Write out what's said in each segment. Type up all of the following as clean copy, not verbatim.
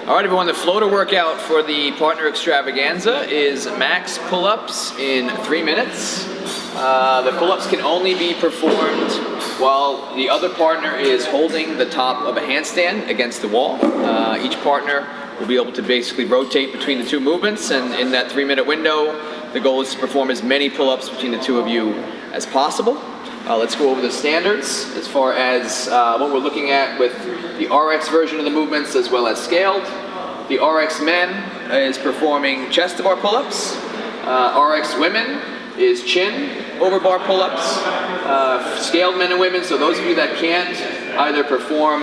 All right, everyone, the floater workout for the partner extravaganza is max pull-ups in 3 minutes. The pull-ups can only be performed while the other partner is holding the top of a handstand against the wall. Each partner will be able to basically rotate between the two movements, and in that 3-minute window, the goal is to perform as many pull-ups between the two of you as possible. Let's go over the standards as far as what we're looking at with the RX version of the movements as well as scaled. The RX men is performing chest to bar pull-ups. RX women is chin over bar pull-ups. Scaled men and women, so those of you that can't either perform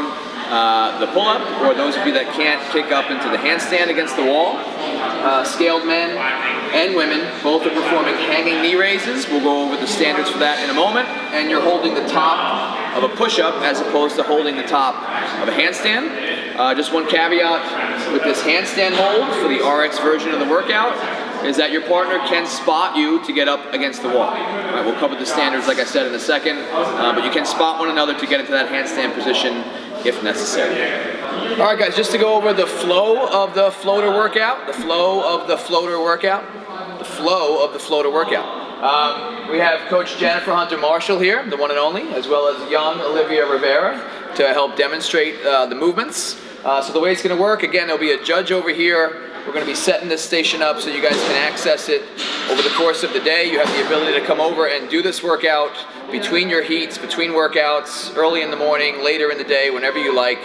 the pull-up or those of you that can't kick up into the handstand against the wall. Scaled men and women both are performing hanging knee raises. We'll go over the standards for that in a moment. And you're holding the top of a push-up as opposed to holding the top of a handstand. Just one caveat with this handstand hold for the RX version of the workout is that your partner can spot you to get up against the wall. All right, we'll cover the standards like I said in a second, but you can spot one another to get into that handstand position if necessary. All right, guys, just to go over the flow of the floater workout, we have Coach Jennifer Hunter Marshall here, the one and only, as well as young Olivia Rivera to help demonstrate the movements. So the way it's going to work, again, there'll be a judge over here. We're going to be setting this station up so you guys can access it over the course of the day. You have the ability to come over and do this workout between your heats, between workouts, early in the morning, later in the day, whenever you like.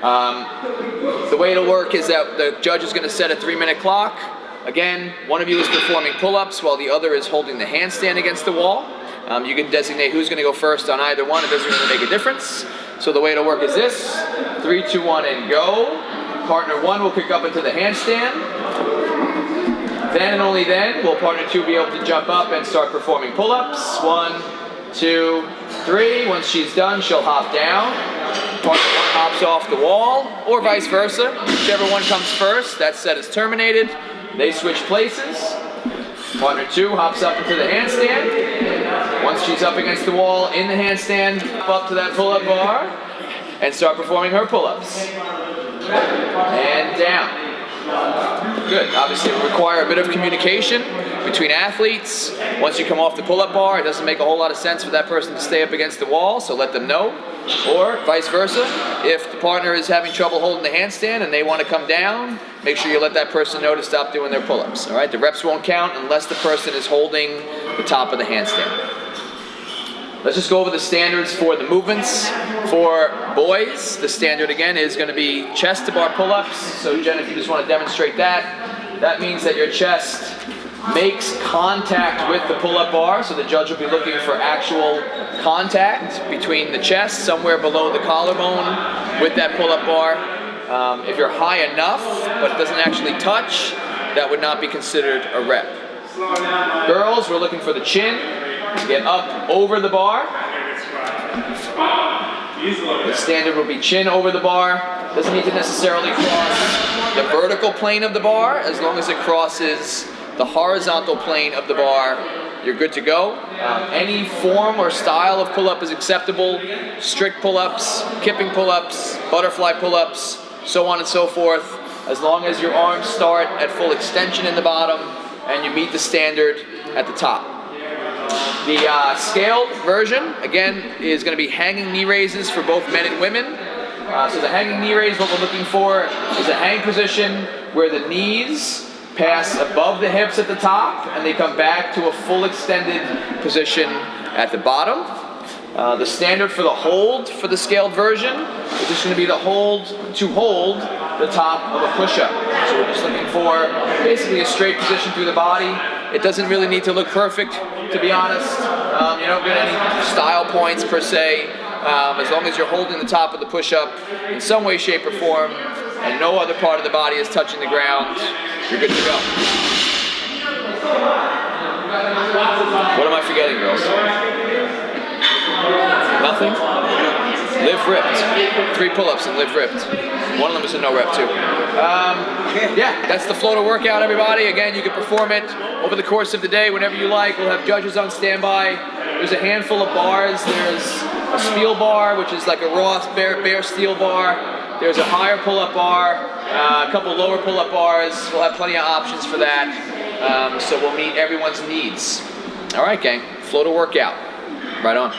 The way it'll work is that the judge is going to set a 3-minute clock. Again, one of you is performing pull-ups while the other is holding the handstand against the wall. You can designate who's going to go first on either one. It doesn't really make a difference. So the way it'll work is this: 3, 2, 1, and go. Partner 1 will kick up into the handstand. Then and only then will partner 2 be able to jump up and start performing pull-ups. 1, 2, 3. Once she's done, she'll hop down. Partner 1 hops off the wall, or vice versa. Whichever one comes first, that set is terminated. They switch places. Partner 2 hops up into the handstand. Once she's up against the wall in the handstand, up to that pull-up bar and start performing her pull-ups. And down. Good. Obviously, it will require a bit of communication between athletes. Once you come off the pull-up bar, it doesn't make a whole lot of sense for that person to stay up against the wall, so let them know. Or vice versa, if the partner is having trouble holding the handstand and they want to come down, make sure you let that person know to stop doing their pull-ups. All right, the reps won't count unless the person is holding the top of the handstand. Let's just go over the standards for the movements. For boys, the standard again is going to be chest to bar pull-ups. So Jen, if you just want to demonstrate that, that means that your chest makes contact with the pull-up bar. So the judge will be looking for actual contact between the chest, somewhere below the collarbone with that pull-up bar. If you're high enough, but it doesn't actually touch, that would not be considered a rep. Girls, we're looking for the chin. Get up over the bar. The standard will be chin over the bar. Doesn't need to necessarily cross the vertical plane of the bar. As long as it crosses the horizontal plane of the bar, you're good to go. Any form or style of pull-up is acceptable. Strict pull-ups, kipping pull-ups, butterfly pull-ups, so on and so forth. As long as your arms start at full extension in the bottom and you meet the standard at the top. The scaled version, again, is going to be hanging knee raises for both men and women. So the hanging knee raise, what we're looking for is a hang position where the knees pass above the hips at the top and they come back to a full extended position at the bottom. The standard for the hold for the scaled version is just going to be the hold to hold the top of a push-up. So we're just looking for basically a straight position through the body. It doesn't really need to look perfect, to be honest. You don't get any style points per se. As long as you're holding the top of the push-up in some way, shape, or form, and no other part of the body is touching the ground, you're good to go. What am I forgetting, girls? Nothing? Live ripped. 3 pull-ups and live ripped. One of them is a no rep too. Yeah, that's the floater workout, everybody. Again, you can perform it over the course of the day whenever you like. We'll have judges on standby. There's a handful of bars. There's a spiel bar, which is like a raw bare steel bar. There's a higher pull-up bar, a couple lower pull-up bars. We'll have plenty of options for that. So we'll meet everyone's needs. All right, gang, flow to workout. Right on.